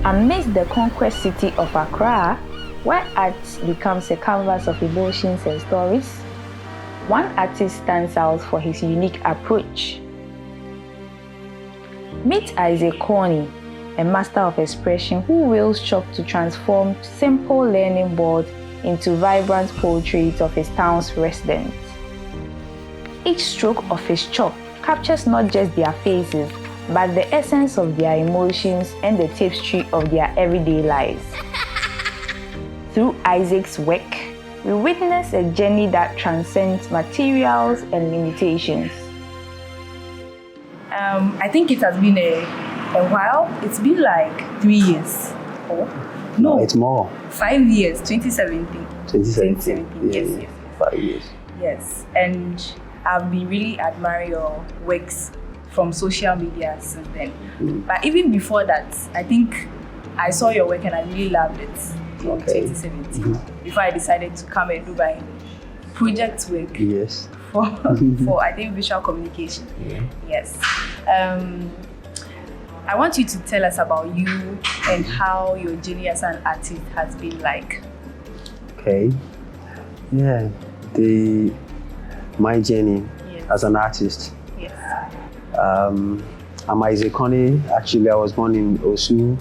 Amidst the conquest city of Accra, where art becomes a canvas of emotions and stories, one artist stands out for his unique approach. Meet Isaac Koney, a master of expression who wields chalk to transform simple learning boards into vibrant portraits of his town's residents. Each stroke of his chalk captures not just their faces, but the essence of their emotions and the tapestry of their everyday lives. Through Isaac's work, we witness a journey that transcends materials and limitations. I think it has been a while. It's been like 3 years. No, it's more. 5 years, 2017. 2017. Yes. 5 years. Yes, and I've been really admiring your works from social media since then. But even before that, I think I saw your work and I really loved it in 2017. Before I decided to come and do my project work. Yes. For I think visual communication. Yeah. Yes. I want you to tell us about you and how your journey as an artist has been like. Okay. Yeah. My journey as an artist. Yes. I'm Isaac Koney. Actually, I was born in Osu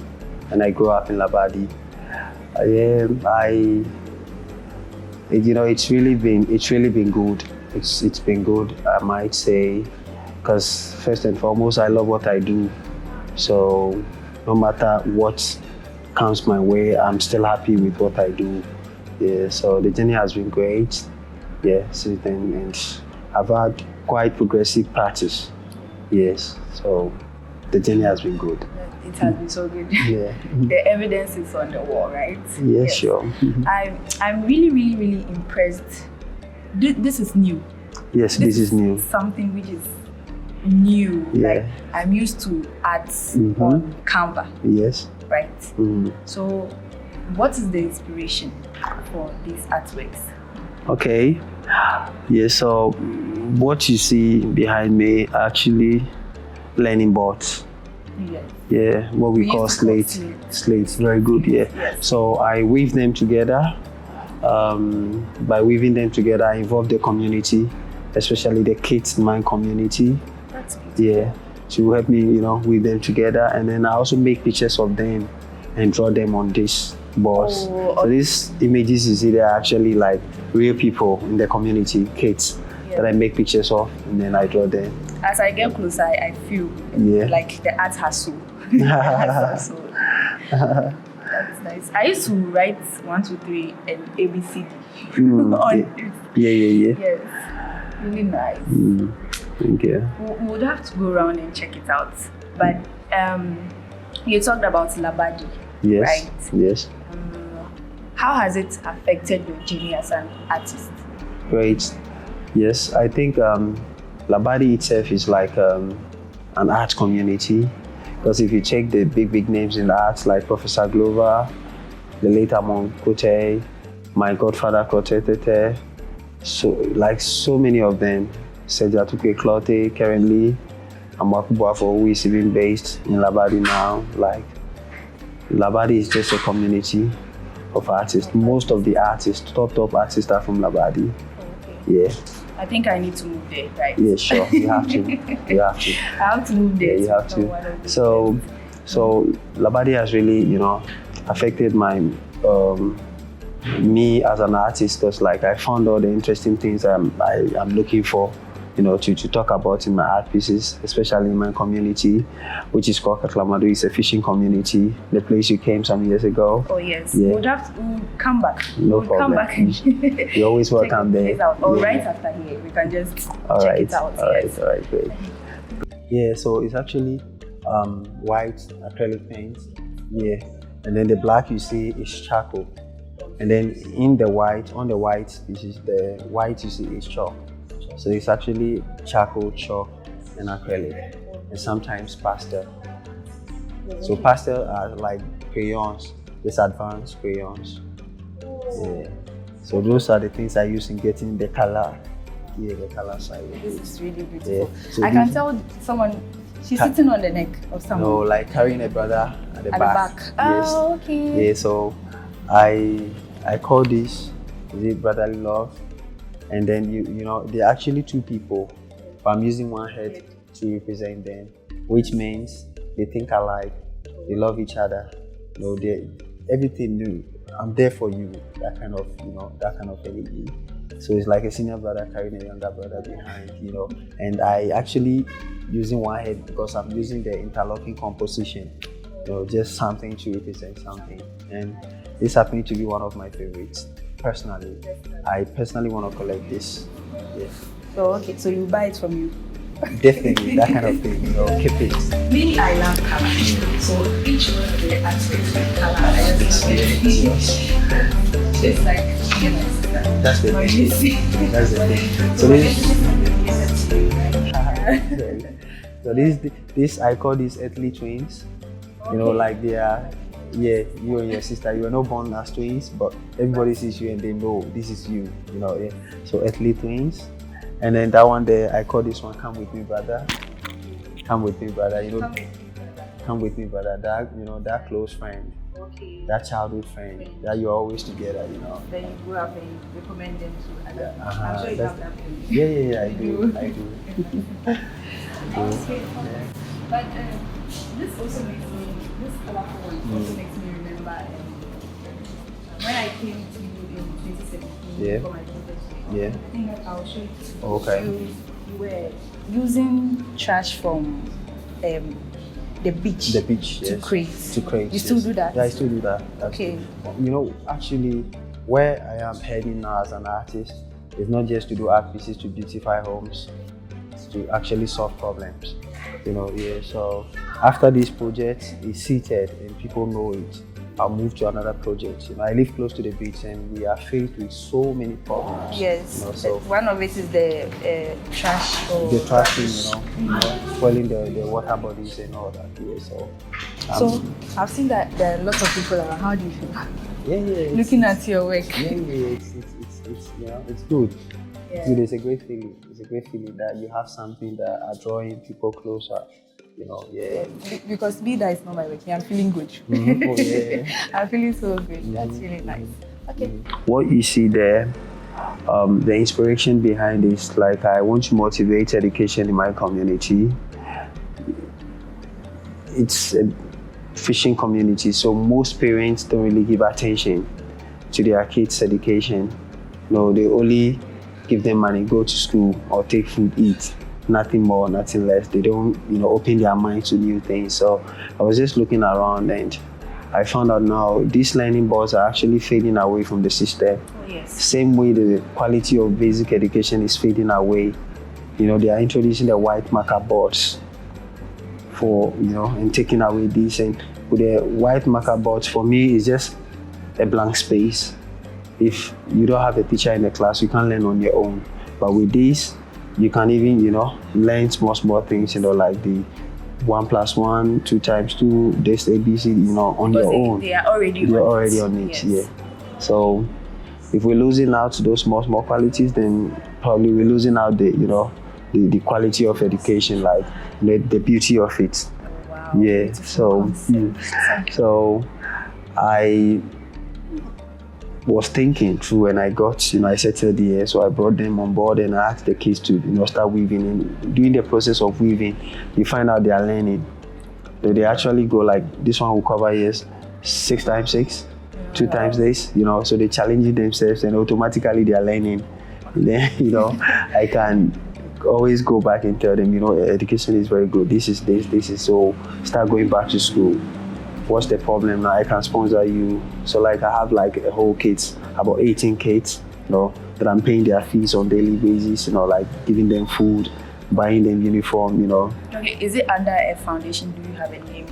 and I grew up in Labadi. It's really been good. It's been good, I might say, because first and foremost, I love what I do. So no matter what comes my way, I'm still happy with what I do. Yeah, so the journey has been great. Yeah, since then, and I've had quite progressive practice. Yes, so the journey has been good. It has been so good. Yeah. The evidence is on the wall, right? Yes, sure. I'm really impressed. This is new. Yes, this is new. Something which is new. Yeah. Like I'm used to arts on Canva. Yes. Right. So, what is the inspiration for these artworks? Okay. Yeah. So, what you see behind me actually learning boards. Yes. Yeah, what we call slates. Slates, very good. Yeah. Yes. So I weave them together. By weaving them together, I involve the community, especially the kids in my community. That's good. Yeah, to help me, weave them together, and then I also make pictures of them and draw them on these boards. So these images you see, they're actually like real people in the community, kids that I make pictures of, and then I draw them. As I get closer, I feel like the art has soul. That's nice. I used to write 1, 2, 3 and ABCD on it. Yeah. Yes, really nice. Thank you. We would have to go around and check it out. But you talked about Labadi, yes, right? Yes. How has it affected your journey as an artist? Great. Yes, I think Labadi itself is like an art community. Because if you check the big names in the arts like Professor Glover, the late Amon Kote, my godfather Kote, so many of them, Sejatuke Clote currently, Amakubuafo, who is even based in Labadi now. Like, Labadi is just a community of artists. Most of the artists, top artists are from Labadi. Okay. Yeah. I think I need to move there, right? Yeah, sure. You have to. I have to move there. Yeah, you have to. So Labadi has really, affected me as an artist, because like I found all the interesting things I'm looking for, to talk about in my art pieces, especially in my community, which is called Kaklamadu. It's a fishing community, the place you came some years ago. Oh yes, yeah. We'll come back. No problem. Come back and you're always welcome there. Right after here, we can just check it out. All right, great. Yeah, so it's actually white acrylic paint. Yeah, and then the black you see is charcoal, and then on the white you see is chalk. So it's actually charcoal, chalk, and acrylic, and sometimes pastel. So pastel are like crayons, just advanced crayons. Yeah. So those are the things I use in getting the color. Yeah, the color side. This is really beautiful. Yeah. So I can tell someone, she's sitting on the neck of someone. No, like carrying a brother at the At back. the back. Yes. Oh, okay. Yeah, so I call this, is it brotherly love? And then you know they're actually two people, but I'm using one head to represent them, which means they think alike, they love each other, you know, they everything new. I'm there for you, that kind of energy. So it's like a senior brother carrying a younger brother behind, you know. And I actually using one head because I'm using the interlocking composition, you know, just something to represent something. And this happened to be one of my favorites. Personally, I personally want to collect this. Yeah. So okay, so you buy it from you. Definitely, that kind of thing, you know, keep it. Me, I love color. So each one of the aspects of color, I just love it. It's like, you know, That's the thing. That's the thing. So this I call these earthly twins. You know, like they are, yeah, you and your sister, you were not born as twins, but everybody sees you and they know this is you, you know, yeah. So earthly twins. And then that one there, I call this one Come With Me Brother. Come With Me Brother, you know. Come With Me Brother, that, you know, that close friend. Okay. That childhood friend, that you're always together, you know. Then you go up and recommend them to others. Uh-huh, I'm sure you have that feeling. Yeah, I do. But this also makes me, this colorful one also makes me remember when I came to you in 2017 for my daughter's wedding. Yeah. I think I'll show it to you. Okay. You were using trash from the beach. The beach, to yes. create. To create. You still do that? Yeah, I still do that. Okay. You know, actually, where I am heading now as an artist is not just to do art pieces to beautify homes, it's to actually solve problems. You know, yeah. So after this project is seated and people know it, I'll move to another project. You know, I live close to the beach and we are faced with so many problems. Yes. You know, so one of it is the trash. Or the trashing, you know, spoiling the water bodies and all that. Yeah, so I've seen that there are lots of people around. How do you feel? Yeah. Looking at your work. Yeah, it's you know, it's good. Yeah. It's good. It's a great feeling. It's a great feeling that you have something that are drawing people closer. You know, yeah. Because me, that is not my work. I'm feeling good. Mm-hmm. Oh, yeah. I'm feeling so good. That's really nice. Okay. What you see there, the inspiration behind this, like I want to motivate education in my community. It's a fishing community, so most parents don't really give attention to their kids' education. No, they only give them money, go to school or take food, eat. Nothing more, nothing less. They don't, you know, open their mind to new things. So I was just looking around and I found out now these learning boards are actually fading away from the system. Oh, yes. Same way the quality of basic education is fading away. You know, they are introducing the white marker boards for, you know, and taking away this. And with the white marker boards, for me, is just a blank space. If you don't have a teacher in the class, you can't learn on your own. But with this, you can even, you know, learn small things, you know, like the 1 + 1, 2 × 2, this ABC, you know, on your own. They are already on it, yes. Yeah. So if we're losing out to those small qualities, then probably we're losing out the, you know, the quality of education, like the beauty of it. Wow. Yeah. So I was thinking through when I got, you know, I settled here, so I brought them on board and I asked the kids to, you know, start weaving. And during the process of weaving, you find out they are learning. So they actually go like, this one will cover years 6 × 6, 2 times this, you know, so they're challenging themselves and automatically they are learning. And then, you know, I can always go back and tell them, you know, education is very good. This is so start going back to school. What's the problem now? I can sponsor you. So like I have like a whole kids, about 18 kids, you know, that I'm paying their fees on daily basis, you know, like giving them food, buying them uniform, you know. Okay, is it under a foundation? Do you have a name?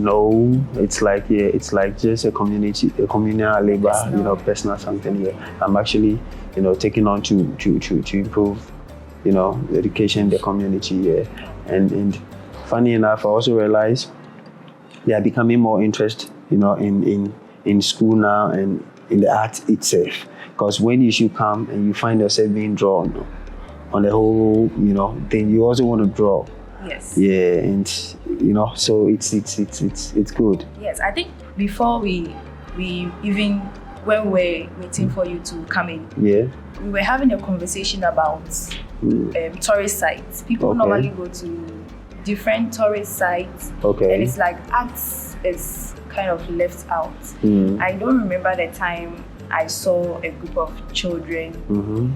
No, it's like, yeah, it's like just a communal labor, you know, personal something. Yeah, I'm actually, you know, taking on to improve, you know, education in the community. Yeah, and funny enough, I also realized they are becoming more interested, you know, in school now and in the art itself. Because when you should come and you find yourself being drawn on the whole, you know, thing, you also want to draw. Yes. Yeah, and so it's good. Yes, I think before we even, when we're waiting for you to come in, Yeah. we were having a conversation about tourist sites. People Okay. normally go to different tourist sites, Okay. and it's like arts is kind of left out. Mm. I don't remember the time I saw a group of children Mm-hmm.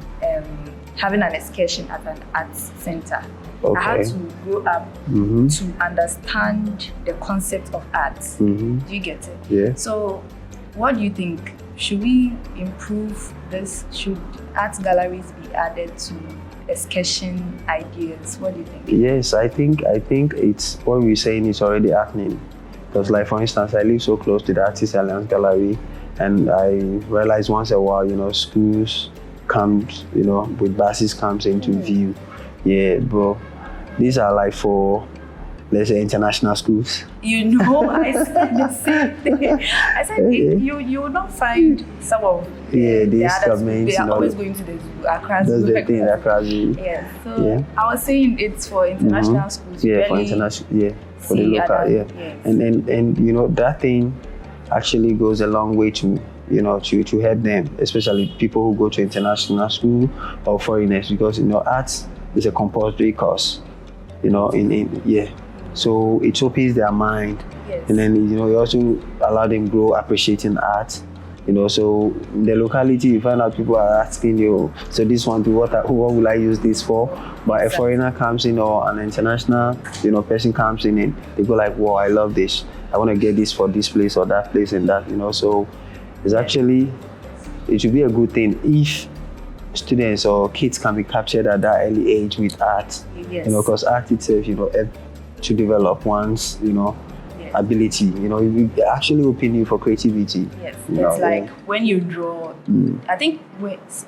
having an excursion at an arts center. Okay. I had to grow up Mm-hmm. to understand the concept of art. Mm-hmm. Do you get it? Yeah. So, what do you think? Should we improve this? Should art galleries be added to excursion ideas? What do you think? Yes, I think it's what we're saying is already happening. Because, like, for instance, I live so close to the Artist Alliance Gallery, and I realize once a while, schools comes, with buses comes into view. Yeah, bro. These are like for, let's say, international schools. I said the same thing. I said you will not find some of the these other schools. governments, They are always going to the zoo, Accra That's Zoo. the thing, Accra Zoo. Yeah. So Yeah. I was saying it's for international schools. Yeah, for Really international. Yeah, for the see local. other- Yeah, yes. and that thing actually goes a long way to to help them, especially people who go to international school or foreigners, because arts is a compulsory course. So it opens their mind. Yes. And then you also allow them grow appreciating art. So in the locality you find out people are asking you, so this one, what will I use this for? But a foreigner comes in, or an international person comes in, and they go like, wow, I love this. I want to get this for this place or that place and that. So it's actually, it should be a good thing if students or kids can be captured at that early age with art. Yes. Because art itself, to develop one's, ability. You actually open you for creativity. Yes, it's like when you draw. I think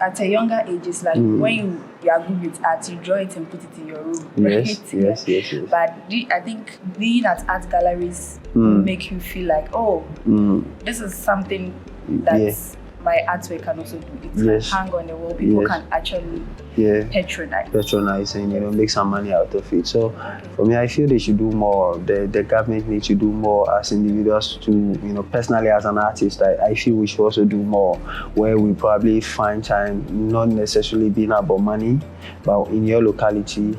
at a younger age, it's like when you are good with art, you draw it and put it in your room. Yes, Right? yes. But I think being at art galleries make you feel like, this is something that my artwork can also do. It can hang on the wall. People can actually patronize and make some money out of it. So for me, I feel they should do more. The government needs to do more as individuals to, personally as an artist, I feel we should also do more, where we probably find time, not necessarily being about money, but in your locality,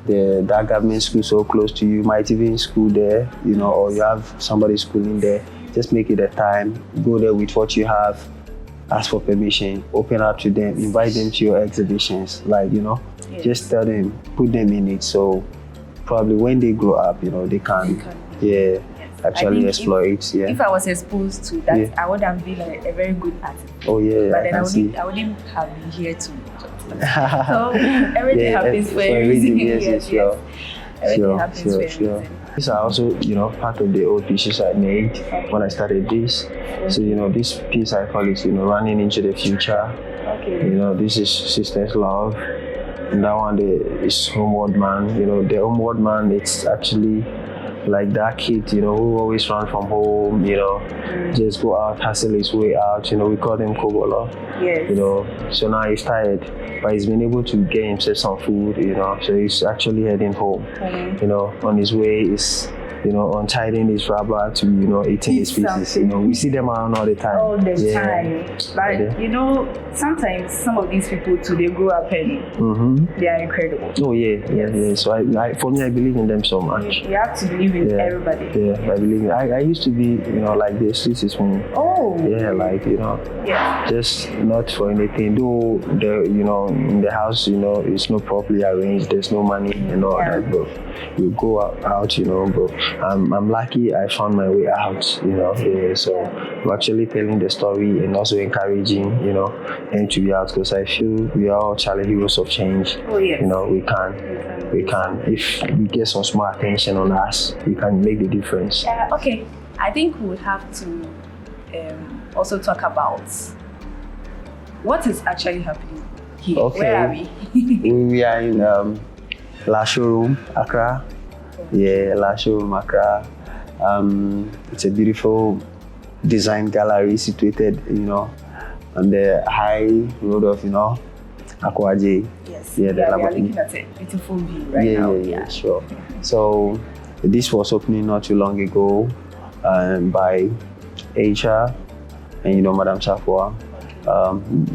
that government school so close to you, might even school there, or you have somebody schooling there. Just make it a time, go there with what you have, ask for permission, open up to them, invite them to your exhibitions, just tell them, put them in it. So probably when they grow up, they can actually exploit. If I was exposed to that, I would have been a very good artist. Oh yeah, but then I wouldn't have been here to so everything happens for a reason. Yes. Everything happens for a reason. These are also, part of the old pieces I made when I started this. So, this piece I call it, running into the future. Okay. This is Sister's Love. And that one is Homeward Man. The Homeward Man, it's actually like that kid, who always run from home, just go out, hustle his way out. We call them Kobolo. Yes. So now he's tired, but he's been able to get himself some food, so he's actually heading home. On his way is, untying his rubber to, eating his pieces. We see them around all the time. All the time. But, sometimes some of these people too, they grow up and they are incredible. Oh, yeah. So for me, I believe in them so much. You have to believe in everybody. Yeah, I believe in I used to be, like this. This is me. Oh. Yeah, just not for anything. Though, in the house, it's not properly arranged. There's no money and all that, but you go out, but I'm lucky I found my way out, so I'm actually telling the story and also encouraging, them to be out, because I feel we are all Charlie heroes of change. Oh, yes. We can. If we get some small attention on us, we can make the difference. Okay, I think we would have to also talk about what is actually happening here. Okay. Where are we? We are in La Showroom, Accra. Yeah, La Showroom, Accra. It's a beautiful design gallery situated, on the high road of, Akwaje. Yes. Yes. Yeah, We are Labadi. looking at a beautiful view right now. Yeah, sure. So this was opening not too long ago by Asia and Madam Safwa.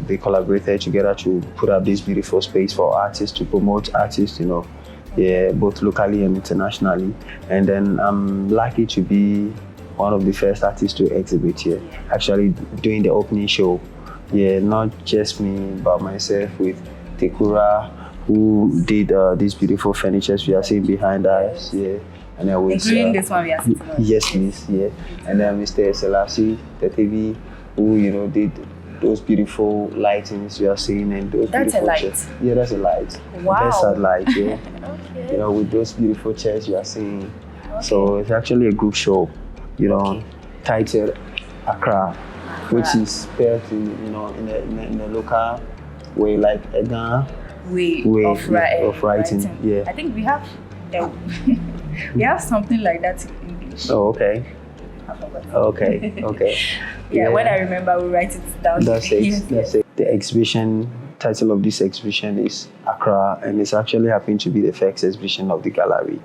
They collaborated together to put up this beautiful space for artists, to promote artists, both locally and internationally. And then I'm lucky to be one of the first artists to exhibit here, actually doing the opening show. Yeah, not just me, but myself with Tekura, who did these beautiful furnitures we are seeing behind us. Yeah, and then with Including this one we are sitting on. yes, please. Yeah, and then Mr. Selassie, the TV, who did those beautiful lightings you are seeing and those That's beautiful a light. chairs. Yeah, that's a light. Wow. That's a light. Yeah. Okay. With those beautiful chairs you are seeing. So it's actually a group show. Titled Accra, which is spelled in a local way, like a Ghana way of writing. Yeah. I think we have we have something like that in English. Oh, okay. Okay. Yeah, when I remember, we write it down. That's it. Yes, That's it. The exhibition title of this exhibition is Accra, and it's actually happened to be the first exhibition of the gallery.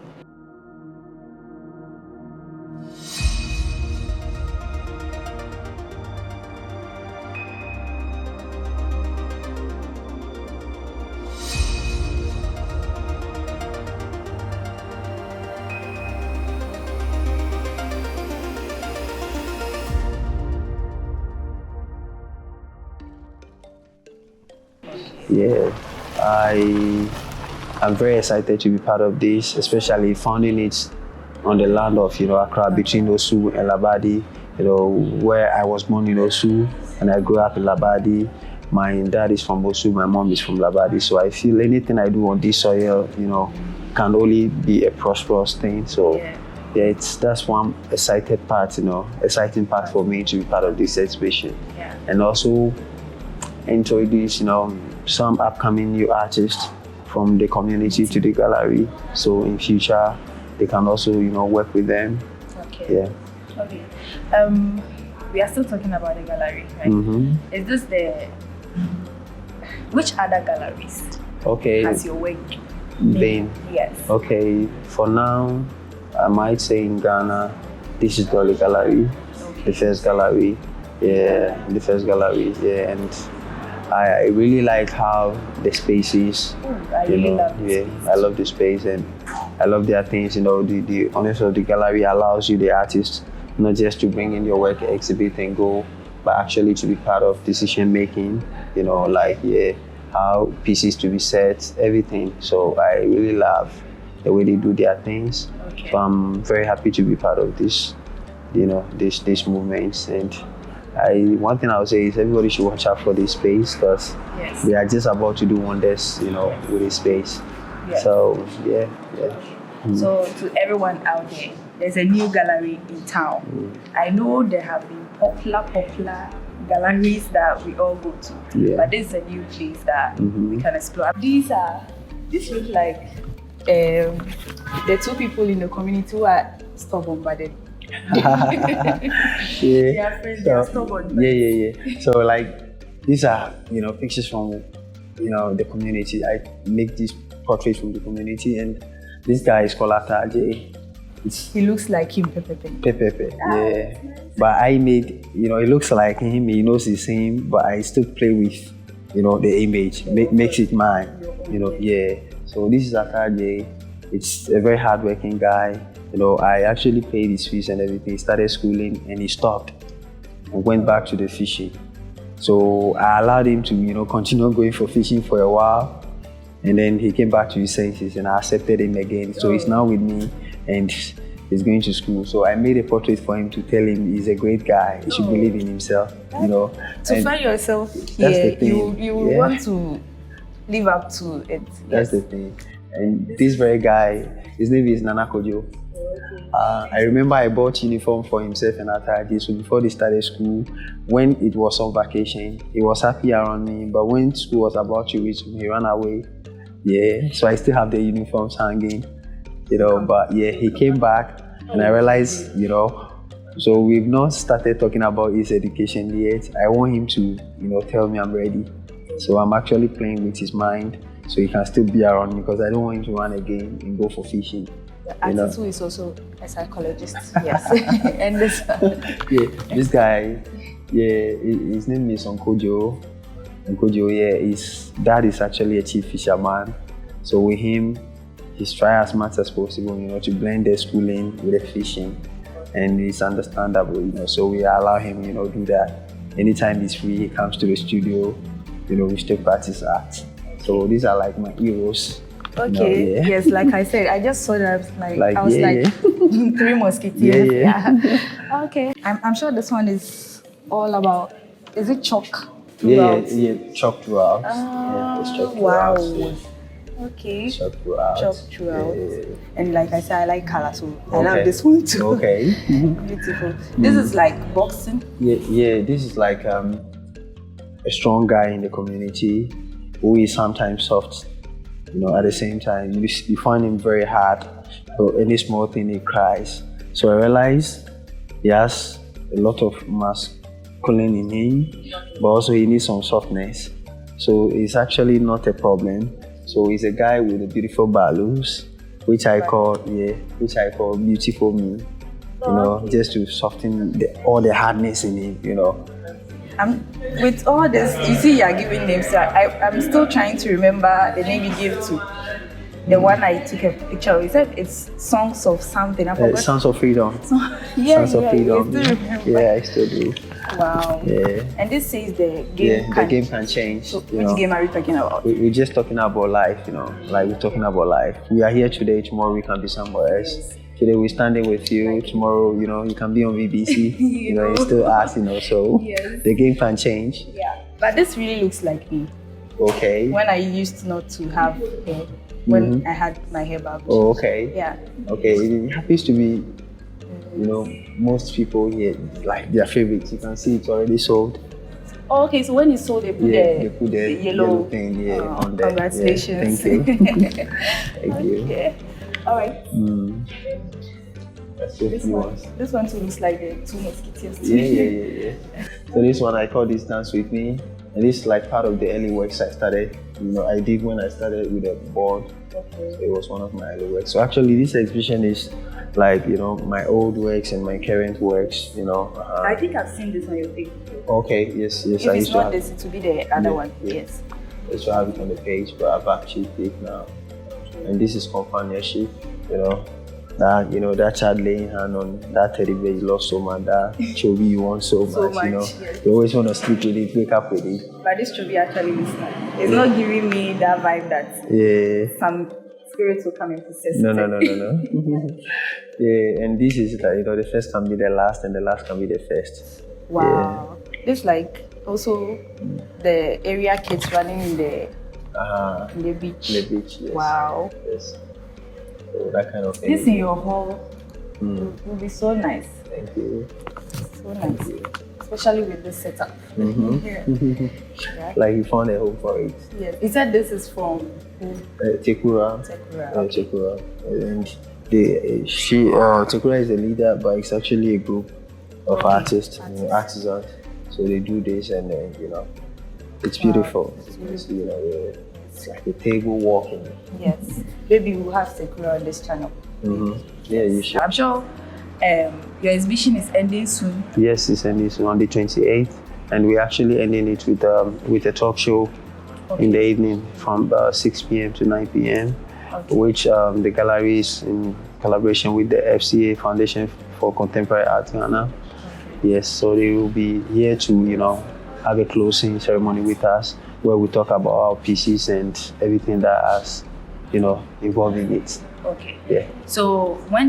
Yeah, I'm very excited to be part of this, especially founding it on the land of Accra, between Osu and Labadi. Where I was born in Osu and I grew up in Labadi. My dad is from Osu, my mom is from Labadi, so I feel anything I do on this soil, can only be a prosperous thing. So yeah, that's one exciting part for me to be part of this exhibition, and also introduce some upcoming new artists from the community to the gallery. So in future, they can also work with them. Okay. Yeah. Okay. We are still talking about the gallery, right? Mm-hmm. Is this which other galleries has your work been? Yes. Okay. For now, I might say in Ghana, this is the only gallery, the first gallery. Yeah, the first gallery. Yeah, and I really like how the space is. I really love this space. I love the space and I love their things. The honest of the gallery allows you, the artist, not just to bring in your work, exhibit and go, but actually to be part of decision making. How pieces to be set, everything. So I really love the way they do their things. Okay. So I'm very happy to be part of this, these movements. And one thing I would say is everybody should watch out for this space, because they are just about to do wonders, with this space. Yes. So yeah. Mm. So to everyone out there, there's a new gallery in town. Mm. I know there have been popular galleries that we all go to, but this is a new place that we can explore. This looks like the two people in the community who are stubborn, but they they are friends, they are stubborn. Yeah. So these are pictures from the community. I make these portraits from the community, and this guy is called Ataje. He looks like him, Pepe. Yeah. But I made, it looks like him, he knows it's him, but I still play with, the image, makes it mine, yeah. So this is Ataje. It's a very hardworking guy. I actually paid his fees and everything, started schooling, and he stopped and went back to the fishing. So I allowed him to, continue going for fishing for a while. And then he came back to his senses and I accepted him again. So he's now with me and he's going to school. So I made a portrait for him to tell him he's a great guy. He should believe in himself, To find yourself here, you want to live up to it. That's the thing. And this very guy, his name is Nana Kojo. I remember I bought uniform for himself and Ataji. So before they started school, when it was on vacation, he was happy around me. But when school was about to reach me, he ran away. Yeah, so I still have the uniforms hanging, but yeah, he came back and I realized, so we've not started talking about his education yet. I want him to, tell me I'm ready. So I'm actually playing with his mind, so he can still be around me because I don't want him to run again and go for fishing. The artist who is also a psychologist. Yes. And this this guy, his name is Uncle Joe. Uncle Joe, his dad is actually a chief fisherman. So with him, he's trying as much as possible, to blend the schooling with the fishing. And it's understandable, so we allow him, do that. Anytime he's free, he comes to the studio, we still practice art. So these are like my heroes. Okay. Yes, like I said, I just saw that. I was like Three Musketeers. Yeah. Okay. I'm sure this one is all about. Is it chalk? Yeah, chalk throughout. It's chalk wow. throughout. Okay. Chalk throughout. Chalk throughout. Yeah. And like I said, I like color, so I love this one too. Okay. Beautiful. This is like boxing. Yeah. This is like a strong guy in the community who is sometimes soft. At the same time, you find him very hard. So any small thing he cries. So I realized he has a lot of masculine in him, but also he needs some softness. So it's actually not a problem. So he's a guy with a beautiful balloons, which I call beautiful me. Just to soften all the hardness in him. With all this, you see, you're giving names. So I'm still trying to remember the name you gave to the one I took a picture of. You said it's Songs of something. I forgot. Songs of Freedom. Songs of Freedom. Yeah, I still do. Wow. Yeah. And this says the game the game can change. So which game are we talking about? We're just talking about life, like we're talking about life. We are here today, tomorrow we can be somewhere else. Yes. Today we're standing with you, tomorrow, you can be on BBC, it's still us, so yes. The game can change. Yeah, but this really looks like me. Okay. When I used not to have hair, when I had my hair barbed. Oh, okay. Yeah. Okay, it happens to be, most people here, like their favorites. You can see it's already sold. Oh, okay, so when it's sold, they put the yellow thing on there. Congratulations. Yeah, thank you. Thank you. Okay. All right. That's This one too looks like the Two Musketeers. Yeah. So this one I call this Dance With Me, and this is like part of the early works I started. I did when I started with a board. Okay. So it was one of my early works. So actually this exhibition is like, my old works and my current works, I think I've seen this on your page. Okay, yes. If it's not this, it will be the other one. Yeah. Yes. So I have it on the page, but I've actually picked now. And this is companionship, that child laying hand on that teddy bear you love so much, that Chobi you want so much, yes. You always want to sleep with it, wake up with it. But this Chobi actually is not. It's not giving me that vibe that some spirits will come and possess. No. Yeah, and this is like, the first can be the last and the last can be the first. Wow. Yeah. This like also the area kids running in the beach. In the beach, yes. Wow. Yes. So that kind of thing. This in your hall will be so nice. Thank you. So nice. Especially with this setup. Yeah. Like you found a home for it. Yes. You said this is from Tekura. Tekura. And Tekura is a leader, but it's actually a group of artists, artisans. So they do this, and then it's beautiful. It's like a table walking. Yes. Maybe we'll have Tekura on this channel. Yeah, you should. I'm sure your exhibition is ending soon. Yes, it's ending soon on the 28th, and we're actually ending it with a talk show in the evening from 6 p.m. to 9 p.m. Which the gallery is in collaboration with the FCA Foundation for Contemporary Art Ghana. Yes, so they will be here to have a closing ceremony with us where we talk about our pieces and everything that has involved in it. Okay. Yeah. So when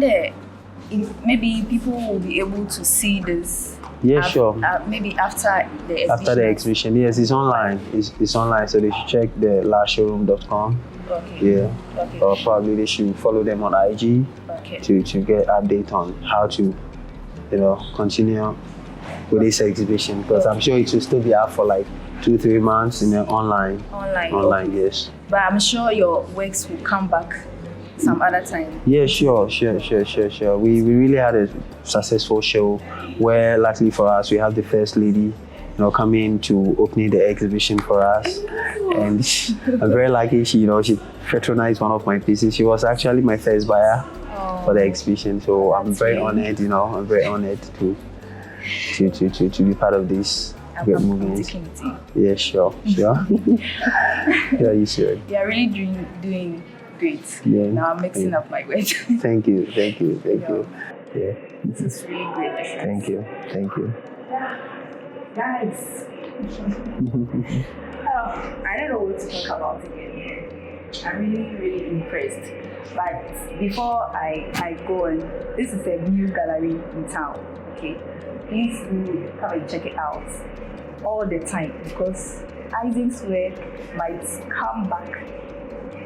maybe people will be able to see this. Yeah, sure. Maybe after the exhibition. After the exhibition, yes, it's online. It's online, so they should check the lastshowroom.com. Okay. Yeah. Okay. Or probably they should follow them on IG to get update on how to, continue with this exhibition, because I'm sure it will still be out for like 2-3 months in the online. Online, yes. But I'm sure your works will come back some other time. Yeah, sure. We really had a successful show where, luckily for us, we have the First Lady coming to opening the exhibition for us. And I'm very lucky. She patronized one of my pieces. She was actually my first buyer for the exhibition. So I'm very honored. I'm very honored to be part of this great movement. Yeah, sure. Yeah, you should. You're really doing great. Yeah. Now I'm mixing up my words. Thank you. Yeah. This is really great. Thank you. Guys. I don't know what to talk about again. I'm really impressed. But before I go on, this is a new gallery in town. Okay, please do come and check it out all the time because Isaac's work might come back.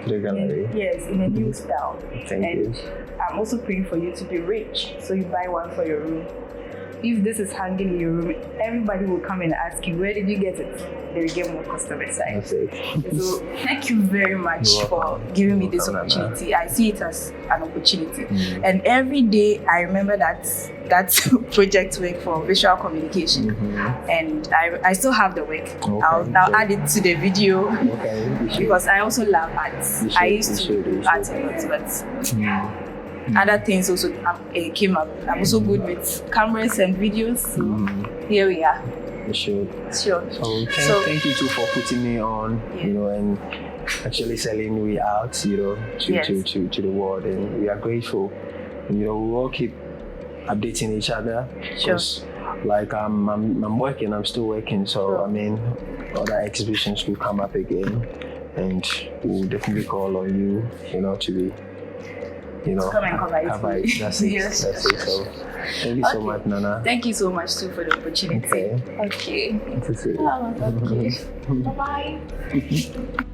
The gallery. In a new style. Thank you. I'm also praying for you to be rich, so you buy one for your room. If this is hanging in your room, everybody will come and ask you, where did you get it? They will get more customer side. So thank you very much for giving me this opportunity. I see it as an opportunity. And every day I remember that project work for visual communication. And I still have the work. Okay. I'll add it to the video because I also love art. I used to do art a lot, but other things also came up. I'm also good with cameras and videos. So here we are. Sure. So thank you too for putting me on, and actually selling me out, to the world, and we are grateful. And, we all keep updating each other. Because, like I'm working, I'm still working. So I mean, other exhibitions will come up again, and we'll definitely call on you, to be. Come and cover it. That's it. Yes. That's it. So, thank you so much, Nana. Thank you so much too for the opportunity. Okay. That's it. Okay. Bye bye.